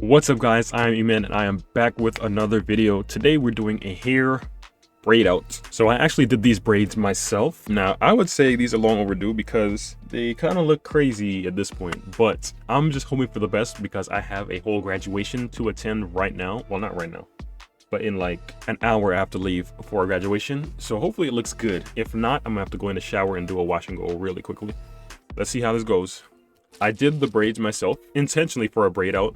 What's up guys, I'm iAmEmman and I am back with another video. Today we're doing a hair braid out. So I actually did these braids myself. Now I would say these are long overdue because they kind of look crazy at this point, but I'm just hoping for the best because I have a whole graduation to attend right now. Well, not right now, but in like an hour I have to leave for graduation. So hopefully it looks good. If not, I'm gonna have to go in the shower and do a wash and go really quickly. Let's see how this goes. I did the braids myself intentionally for a braid out,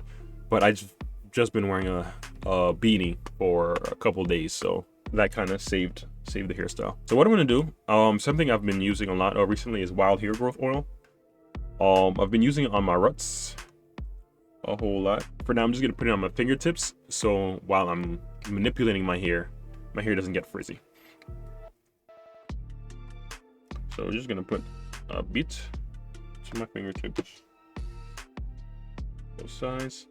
but I've just been wearing a beanie for a couple days, so that kind of saved the hairstyle. So what I'm gonna do, something I've been using a lot recently is wild hair growth oil. I've been using it on my roots a whole lot. For now, I'm just gonna put it on my fingertips, so while I'm manipulating my hair doesn't get frizzy. So we're just gonna put a bit to my fingertips, both sides.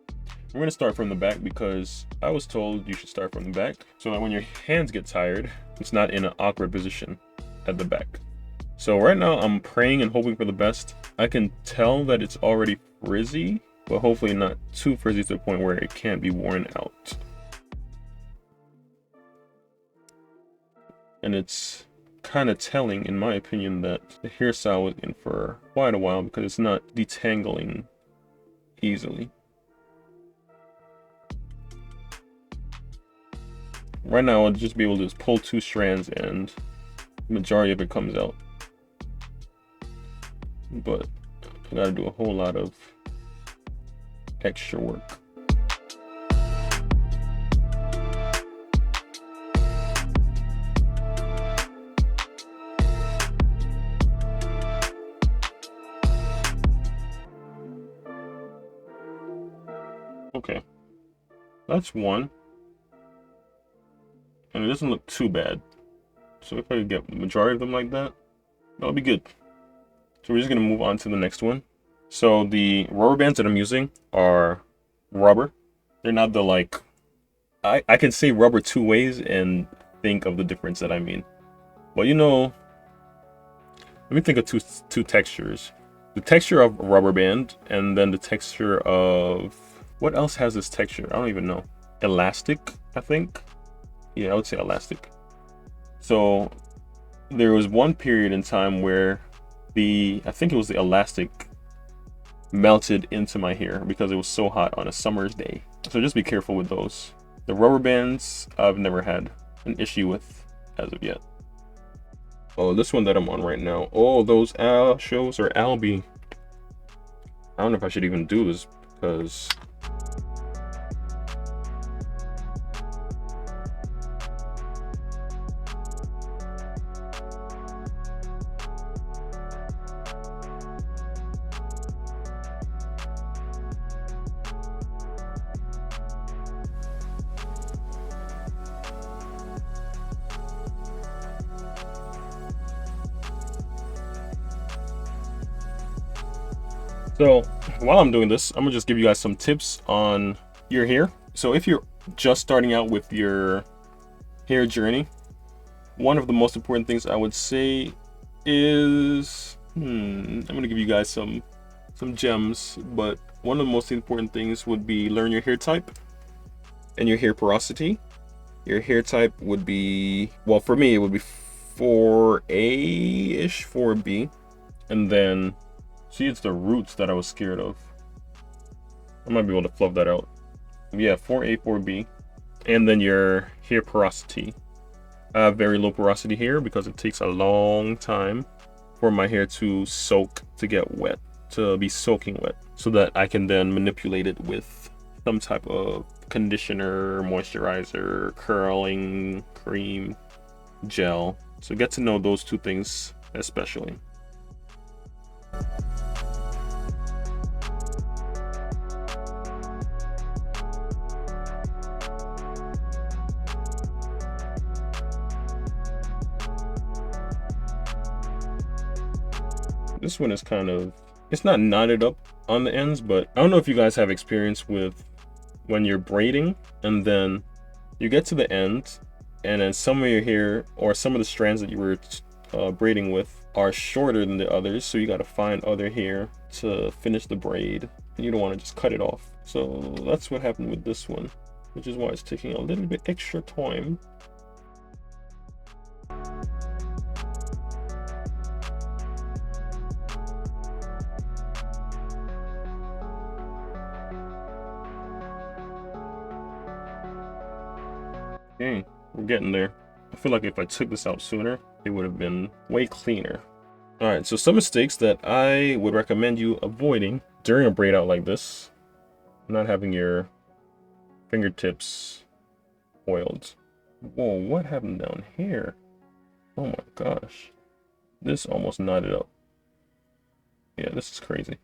We're gonna start from the back because I was told you should start from the back so that when your hands get tired, it's not in an awkward position at the back. So right now I'm praying and hoping for the best. I can tell that it's already frizzy, but hopefully not too frizzy to the point where it can't be worn out. And it's kind of telling, in my opinion, that the hairstyle was in for quite a while because it's not detangling easily. Right now, I'll just be able to just pull two strands and the majority of it comes out. But I gotta do a whole lot of extra work. Okay, that's one. And it doesn't look too bad. So if I could get the majority of them like that, that'll be good. So we're just gonna move on to the next one. So the rubber bands that I'm using are rubber. They're not the like, I can say rubber two ways and think of the difference that I mean. Well, you know, let me think of two textures. The texture of a rubber band and then the texture of, what else has this texture? I don't even know. Elastic, I think. Yeah, I would say elastic. So there was one period in time where I think it was the elastic melted into my hair because it was so hot on a summer's day. So just be careful with those. The rubber bands I've never had an issue with as of yet. Oh, this one that I'm on right now. Oh, those shows are Albi. I don't know if I should even do this because so while I'm doing this, I'm gonna just give you guys some tips on your hair. So if you're just starting out with your hair journey, one of the most important things I would say is, I'm gonna give you guys some gems, but one of the most important things would be learn your hair type and your hair porosity. Your hair type would be, well, for me, it would be 4A-ish, 4B, and then see, it's the roots that I was scared of. I might be able to fluff that out. Yeah, 4A, 4B. And then your hair porosity. I have very low porosity hair because it takes a long time for my hair to soak, to get wet, to be soaking wet, so that I can then manipulate it with some type of conditioner, moisturizer, curling, cream, gel. So get to know those two things especially. This one is kind of, it's not knotted up on the ends, but I don't know if you guys have experience with when you're braiding and then you get to the end and then some of your hair or some of the strands that you were braiding with are shorter than the others, so you got to find other hair to finish the braid and you don't want to just cut it off. So that's what happened with this one, which is why it's taking a little bit extra time. Okay, we're getting there. I feel like if I took this out sooner, it would have been way cleaner. All right, so some mistakes that I would recommend you avoiding during a braid out like this: not having your fingertips oiled. Whoa, what happened down here? Oh my gosh. This almost knotted up. Yeah, this is crazy.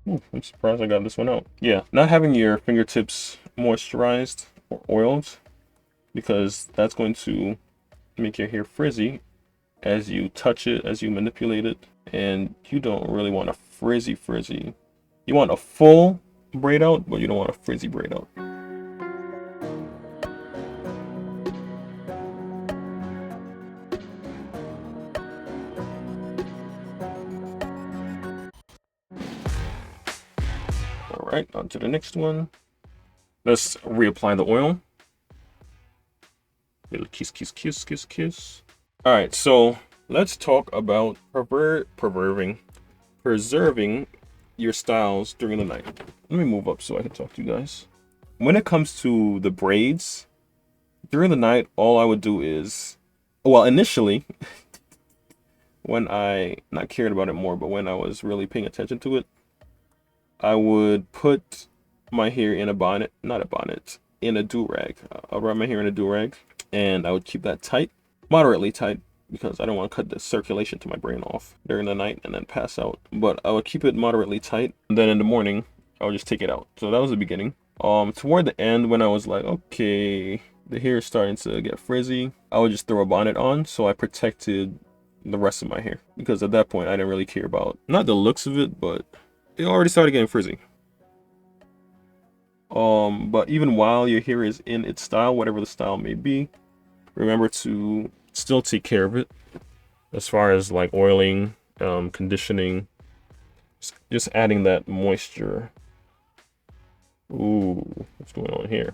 Ooh, I'm surprised I got this one out. Yeah, not having your fingertips moisturized or oiled, because that's going to make your hair frizzy as you touch it, as you manipulate it. And you don't really want a frizzy. You want a full braid out, but you don't want a frizzy braid out. All right, on to the next one. Let's reapply the oil. Little kiss. All right, so let's talk about preserving your styles during the night. Let me move up so I can talk to you guys. When it comes to the braids, during the night, all I would do is, well, initially, when I not cared about it more, but when I was really paying attention to it, I would put my hair in a bonnet, not a bonnet, in a do-rag. I'll wrap my hair in a do-rag, and I would keep that tight, moderately tight, because I don't want to cut the circulation to my brain off during the night and then pass out. But I would keep it moderately tight, and then in the morning, I would just take it out. So that was the beginning. Toward the end, when I was like, okay, the hair is starting to get frizzy, I would just throw a bonnet on, so I protected the rest of my hair. Because at that point, I didn't really care about, not the looks of it, but it already started getting frizzy. But even while your hair is in its style, whatever the style may be, remember to still take care of it as far as like oiling, conditioning, just adding that moisture. Ooh, what's going on here?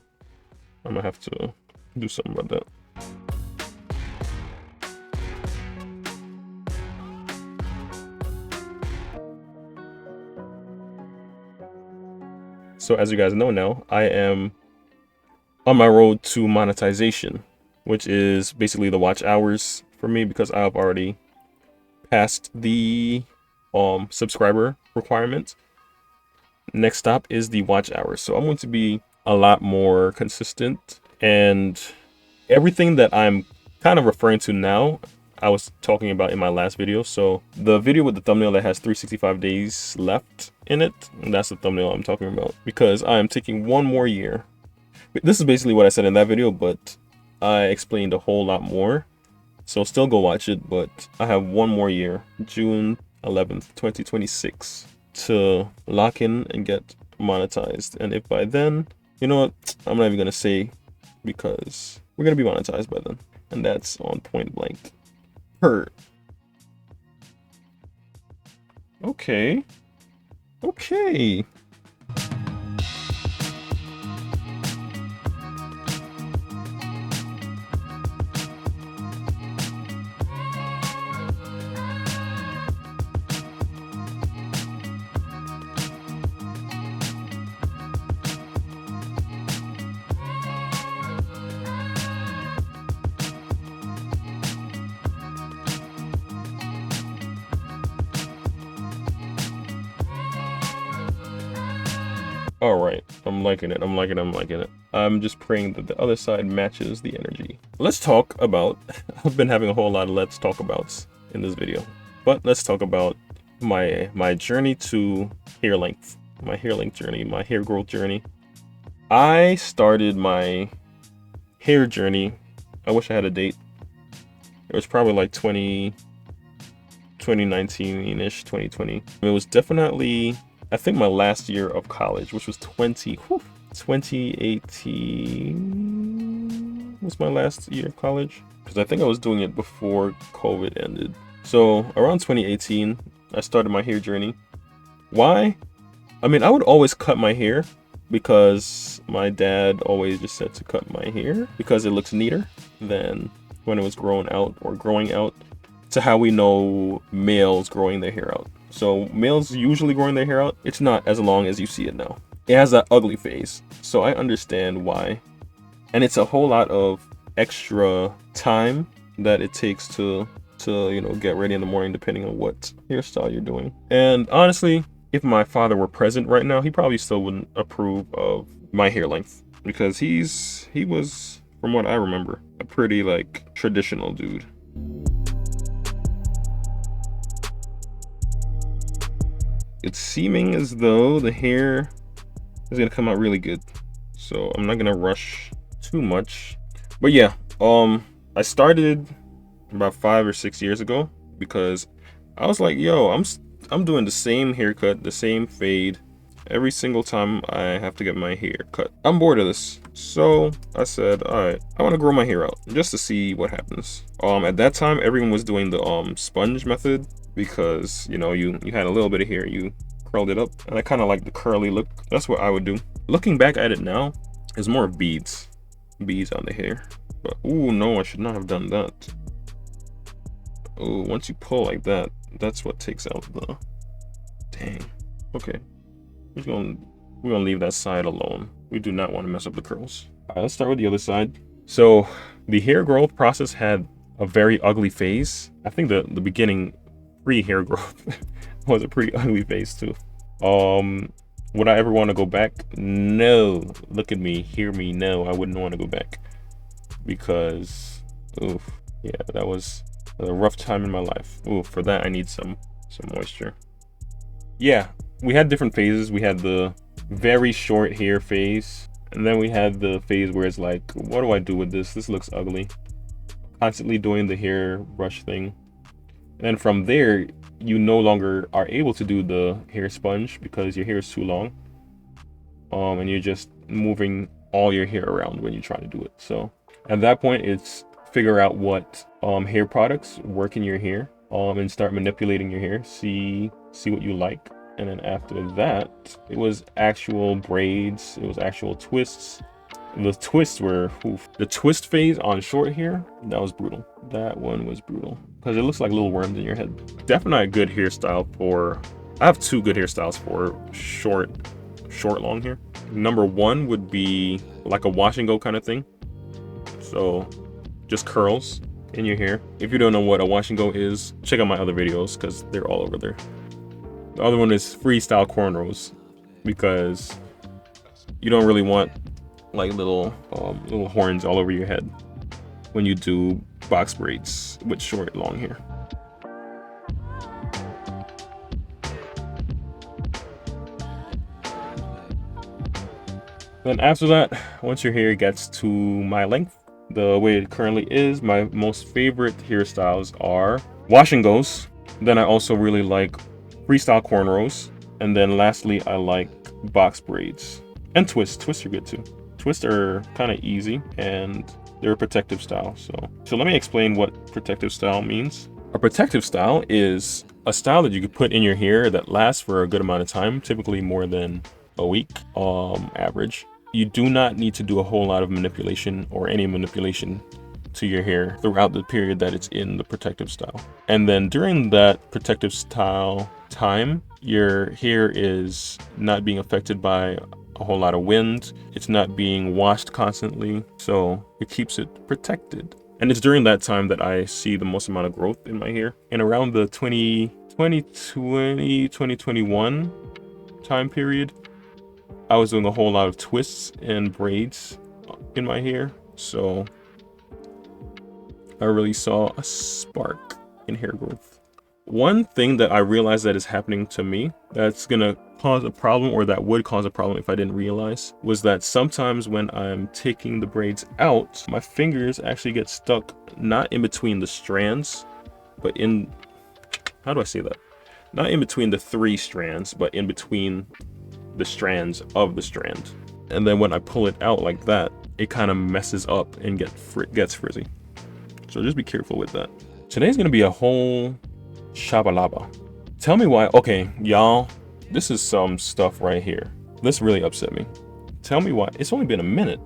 I'm gonna have to do something about that. So as you guys know now, I am on my road to monetization, which is basically the watch hours for me, because I have already passed the subscriber requirement. Next stop is the watch hours. So I'm going to be a lot more consistent, and everything that I'm kind of referring to now, I was talking about in my last video. So the video with the thumbnail that has 365 days left in it, that's the thumbnail I'm talking about, because I am taking one more year. This is basically what I said in that video, but I explained a whole lot more. So still go watch it, but I have one more year, June 11th, 2026, to lock in and get monetized. And if by then, you know what, I'm not even gonna say, because we're gonna be monetized by then, and that's on point blank. Okay. All right, I'm liking it. I'm just praying that the other side matches the energy. Let's talk about, I've been having a whole lot of let's talk abouts in this video, but let's talk about my journey to hair length, my hair growth journey. I started my hair journey, I wish I had a date. It was probably like 2019-ish, 2020. It was definitely, I think, my last year of college, which was 2018. was my last year of college, because I think I was doing it before COVID ended. So around 2018, I started my hair journey. Why? I mean, I would always cut my hair because my dad always just said to cut my hair because it looks neater than when it was growing out, to how we know males growing their hair out. So males usually growing their hair out, it's not as long as you see it now. It has that ugly phase. So I understand why. And it's a whole lot of extra time that it takes to get ready in the morning, depending on what hairstyle you're doing. And honestly, if my father were present right now, he probably still wouldn't approve of my hair length, because he was, from what I remember, a pretty like traditional dude. It's seeming as though the hair is gonna come out really good, so I'm not gonna rush too much. But yeah, I started about 5 or 6 years ago because I was like, yo, I'm doing the same haircut, the same fade every single time I have to get my hair cut. I'm bored of this. So I said, all right, I want to grow my hair out just to see what happens. At that time, everyone was doing the sponge method because, you had a little bit of hair, you curled it up, and I kind of like the curly look. That's what I would do. Looking back at it now, it's more beads on the hair. But ooh, no, I should not have done that. Oh, once you pull like that, that's what takes out the... Dang. Okay. We're gonna leave that side alone. We do not want to mess up the curls. All right, let's start with the other side. So the hair growth process had a very ugly phase. I think the beginning pre-hair growth was a pretty ugly phase too. Would I ever want to go back? No. Look at me, hear me. No, I wouldn't want to go back because, oof, yeah, that was a rough time in my life. Ooh, for that I need some moisture. Yeah, we had different phases. We had the very short hair phase, and then we had the phase where it's like, what do I do with this? This looks ugly. Constantly doing the hair brush thing. And then from there, you no longer are able to do the hair sponge because your hair is too long. And you're just moving all your hair around when you try to do it. So at that point, it's figure out what hair products work in your hair, and start manipulating your hair, see what you like. And then after that, it was actual braids, it was actual twists. The twists were, oof. The twist phase on short hair, that was brutal. That one was brutal because it looks like little worms in your head. Definitely a good hairstyle for, I have two good hairstyles for short long hair. Number one would be like a wash and go kind of thing. So just curls in your hair. If you don't know what a wash and go is, check out my other videos because they're all over there. The other one is freestyle cornrows because you don't really want like little horns all over your head when you do box braids with short long hair. Then after that, once your hair gets to my length, the way it currently is, my most favorite hairstyles are wash and goes. Then I also really like freestyle cornrows. And then lastly, I like box braids and twists. Twists are good too. Twists are kind of easy and they're a protective style. So let me explain what protective style means. A protective style is a style that you could put in your hair that lasts for a good amount of time, typically more than a week, average. You do not need to do a whole lot of manipulation or any manipulation to your hair throughout the period that it's in the protective style. And then during that protective style time, your hair is not being affected by a whole lot of wind. It's not being washed constantly, so it keeps it protected. And it's during that time that I see the most amount of growth in my hair. And around the 2020, 2021 time period, I was doing a whole lot of twists and braids in my hair. So I really saw a spark in hair growth. One thing that I realized that is happening to me that's gonna cause a problem, or that would cause a problem if I didn't realize, was that sometimes when I'm taking the braids out, my fingers actually get stuck not in between the strands, but in, how do I say that? Not in between the three strands, but in between the strands of the strand. And then when I pull it out like that, it kind of messes up and gets frizzy. So just be careful with that. Today's gonna be a whole shabalaba. Tell me why. Okay, y'all, this is some stuff right here. This really upset me. Tell me why. It's only been a minute.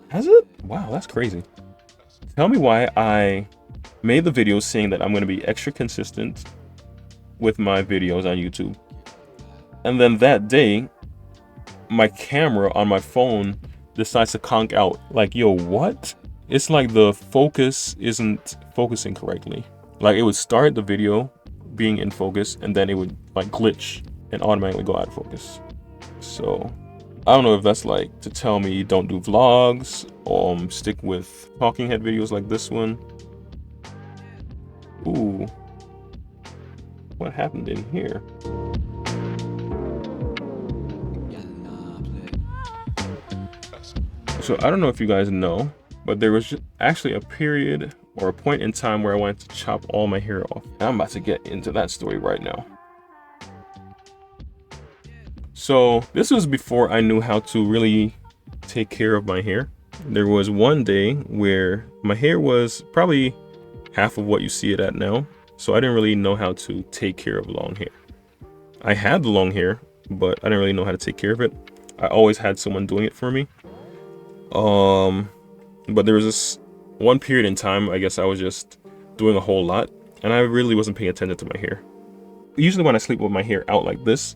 Has it? Wow, that's crazy. Tell me why I made the video saying that I'm gonna be extra consistent with my videos on YouTube. And then that day, my camera on my phone decides to conk out. Like, yo, what? It's like the focus isn't focusing correctly. Like, it would start the video being in focus and then it would like glitch and automatically go out of focus. So I don't know if that's like to tell me don't do vlogs, stick with talking head videos like this one. Ooh, what happened in here? So I don't know if you guys know, but there was actually a period or a point in time where I wanted to chop all my hair off. I'm about to get into that story right now. So this was before I knew how to really take care of my hair. There was one day where my hair was probably half of what you see it at now. So I didn't really know how to take care of long hair. I had the long hair, but I didn't really know how to take care of it. I always had someone doing it for me. But there was this one period in time, I guess I was just doing a whole lot and I really wasn't paying attention to my hair. Usually when I sleep with my hair out like this,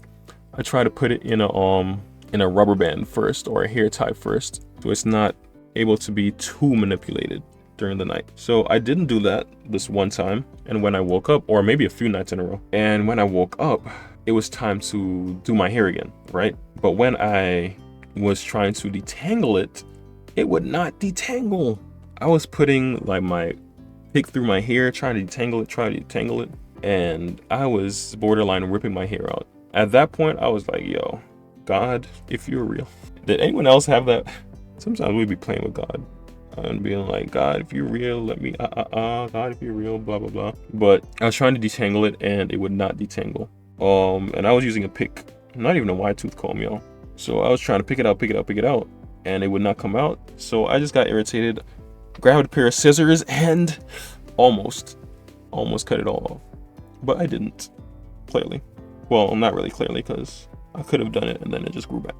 I try to put it in a rubber band first or a hair tie first, so it's not able to be too manipulated during the night. So I didn't do that this one time, and when I woke up, or maybe a few nights in a row, and when I woke up, it was time to do my hair again, right? But when I was trying to detangle it, it would not detangle. I was putting like my pick through my hair, trying to detangle it, and I was borderline ripping my hair out. At that point, I was like, yo, God, if you're real. Did anyone else have that? Sometimes we'd be playing with God and being like, God, if you're real, let me, God, if you're real, blah, blah, blah. But I was trying to detangle it and it would not detangle. And I was using a pick, not even a wide tooth comb, y'all. So I was trying to pick it out, and it would not come out. So I just got irritated, grabbed a pair of scissors and almost cut it all off. But I didn't, clearly. Well, not really clearly, because I could have done it and then it just grew back.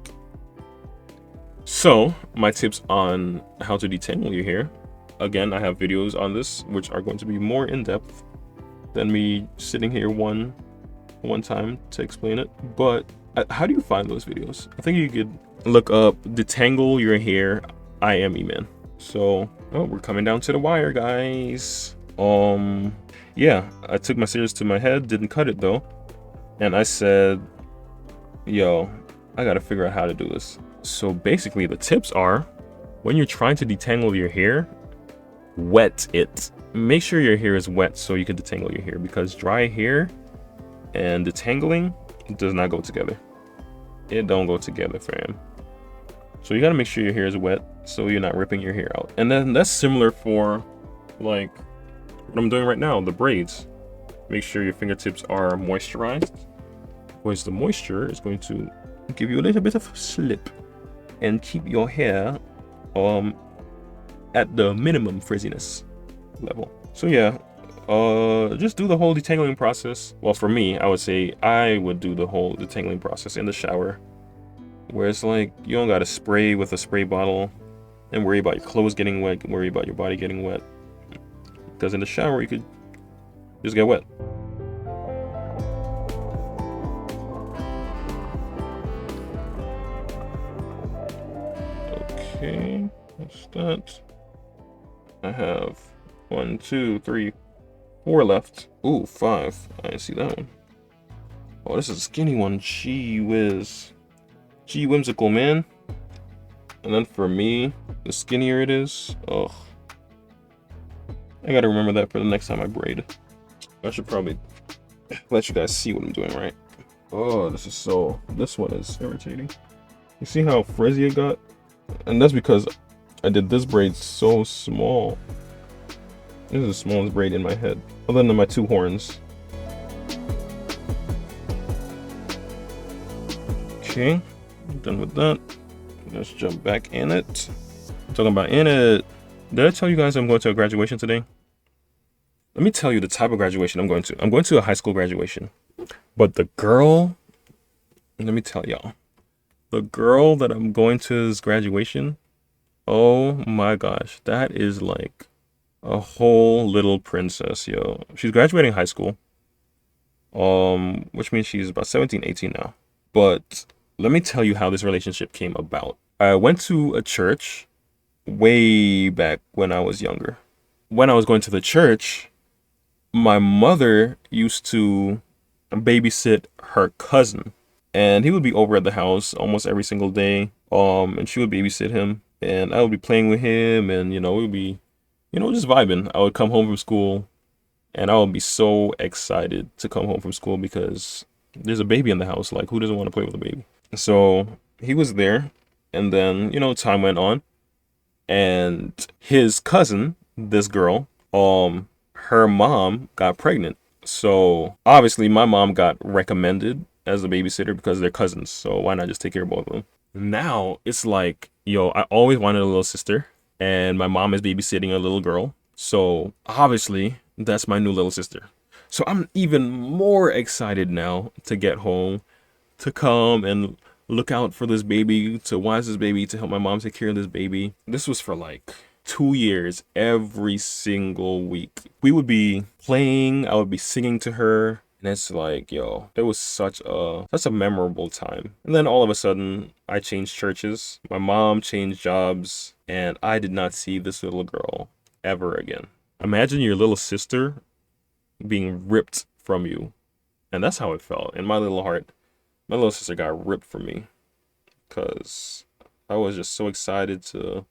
So my tips on how to detangle your hair. Again, I have videos on this, which are going to be more in depth than me sitting here one time to explain it. But how do you find those videos? I think you could look up detangle your hair iAmEmman. So, oh, we're coming down to the wire, guys. Yeah, I took my scissors to my head, didn't cut it though. And I said, yo, I gotta figure out how to do this. So basically the tips are, when you're trying to detangle your hair, wet it. Make sure your hair is wet so you can detangle your hair, because dry hair and detangling does not go together. It don't go together, fam. So you gotta make sure your hair is wet so you're not ripping your hair out. And then that's similar for like what I'm doing right now, the braids. Make sure your fingertips are moisturized, because the moisture is going to give you a little bit of slip and keep your hair at the minimum frizziness level. So yeah, just do the whole detangling process. Well, for me, I would say I would do the whole detangling process in the shower, where it's like you don't gotta spray with a spray bottle and worry about your clothes getting wet, worry about your body getting wet, because in the shower you could just get wet. Okay, that's that. I have 1, 2, 3, 4 left. Ooh, 5. I didn't see that one. Oh, this is a skinny one. Gee whiz. Gee whimsical, man. And then for me, the skinnier it is, ugh. I gotta remember that for the next time I braid. I should probably let you guys see what I'm doing, right? Oh, this one is irritating. You see how frizzy it got? And that's because I did this braid so small. This is the smallest braid in my head, other than my 2 horns. Okay, done with that. Let's jump back in it. Talking about in it. Did I tell you guys I'm going to a graduation today? Let me tell you the type of graduation I'm going to. I'm going to a high school graduation. But the girl, let me tell y'all. The girl that I'm going to this graduation, oh my gosh, that is like a whole little princess, yo. She's graduating high school. Which means she's about 17, 18 now. But let me tell you how this relationship came about. I went to a church way back when I was younger. When I was going to the church, my mother used to babysit her cousin, and he would be over at the house almost every single day. And she would babysit him, and I would be playing with him, and we would be, just vibing. I would come home from school, and I would be so excited to come home from school because there's a baby in the house. Like, who doesn't want to play with a baby? So he was there, and then time went on, and his cousin, this girl, her mom got pregnant. So obviously my mom got recommended as a babysitter because they're cousins. So why not just take care of both of them? Now it's like, yo, I always wanted a little sister, and my mom is babysitting a little girl. So obviously that's my new little sister. So I'm even more excited now to get home, to come and look out for this baby, to watch this baby, to help my mom take care of this baby. This was for like 2 years, every single week. We would be playing, I would be singing to her, and it's like, yo, it was such a memorable time. And then all of a sudden, I changed churches, my mom changed jobs, and I did not see this little girl ever again. Imagine your little sister being ripped from you. And that's how it felt in my little heart. My little sister got ripped from me because I was just so excited to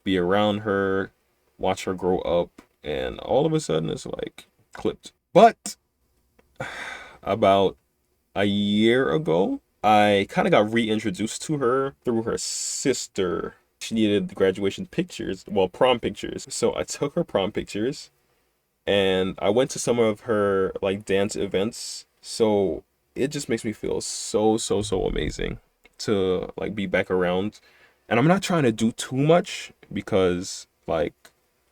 be around her, watch her grow up, and all of a sudden it's like clipped. But about a year ago, I kind of got reintroduced to her through her sister. She needed the graduation pictures, well, prom pictures. So I took her prom pictures, and I went to some of her like dance events. So it just makes me feel so amazing to like be back around. And I'm not trying to do too much because like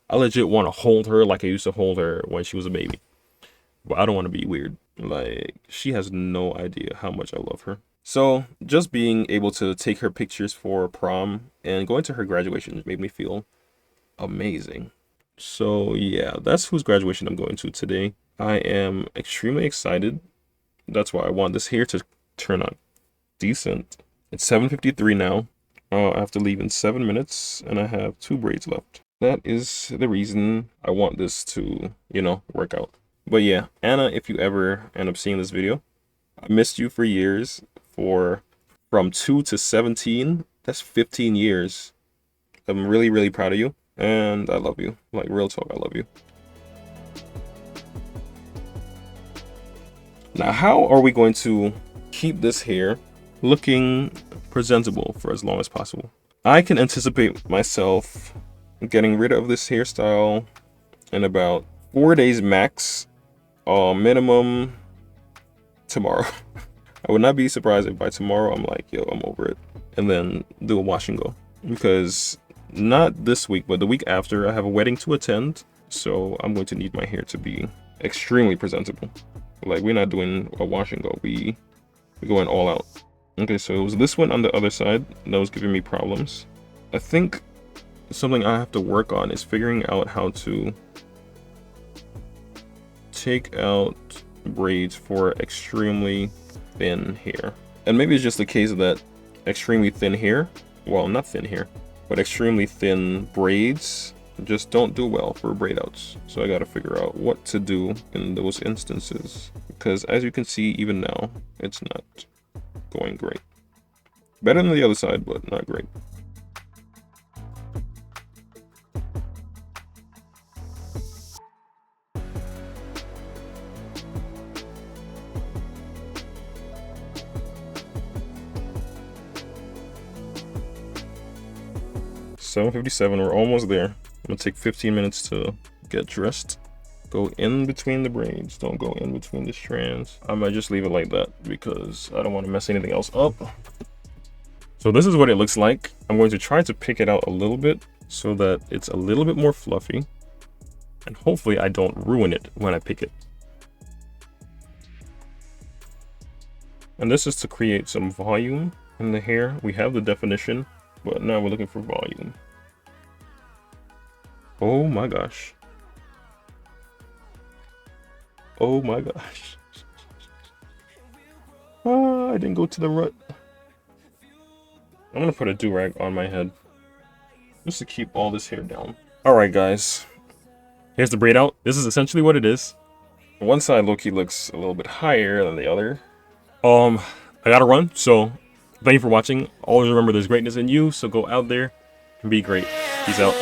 I legit want to hold her like I used to hold her when she was a baby. But I don't want to be weird. Like, she has no idea how much I love her. So just being able to take her pictures for prom and going to her graduation made me feel amazing. So yeah, that's whose graduation I'm going to today. I am extremely excited. That's why I want this hair to turn out decent. It's 7:53 now. I have to leave in 7 minutes, and I have 2 braids left. That is the reason I want this to, work out. But yeah, Anna, if you ever end up seeing this video, I missed you for years. From 2 to 17, that's 15 years. I'm really proud of you, and I love you. Like, real talk, I love you. Now, how are we going to keep this hair looking presentable for as long as possible? I can anticipate myself getting rid of this hairstyle in about 4 days max, minimum tomorrow. I would not be surprised if by tomorrow I'm like, yo, I'm over it, and then do a wash and go. Because not this week, but the week after, I have a wedding to attend, so I'm going to need my hair to be extremely presentable. Like, we're not doing a wash and go, we're going all out. Okay, so it was this one on the other side that was giving me problems. I think something I have to work on is figuring out how to take out braids for extremely thin hair. And maybe it's just the case that extremely thin hair, well, not thin hair, but extremely thin braids just don't do well for braid outs. So I gotta figure out what to do in those instances, because as you can see, even now, it's not going great. Better than the other side, but not great. $7:57, we're almost there. I'm gonna take 15 minutes to get dressed. Go in between the braids, don't go in between the strands. I might just leave it like that because I don't want to mess anything else up. So So this is what it looks like. I'm going to try to pick it out a little bit so that it's a little bit more fluffy. And hopefully I don't ruin it when I pick it. And this is to create some volume in the hair. We have the definition, but now we're looking for volume. Oh my gosh. Oh my gosh. Ah, I didn't go to the root. I'm gonna put a do-rag on my head just to keep all this hair down. Alright guys, here's the braid out. This is essentially what it is. One side low-key looks a little bit higher than the other. I gotta run, so thank you for watching. Always remember there's greatness in you, so go out there and be great. Peace out.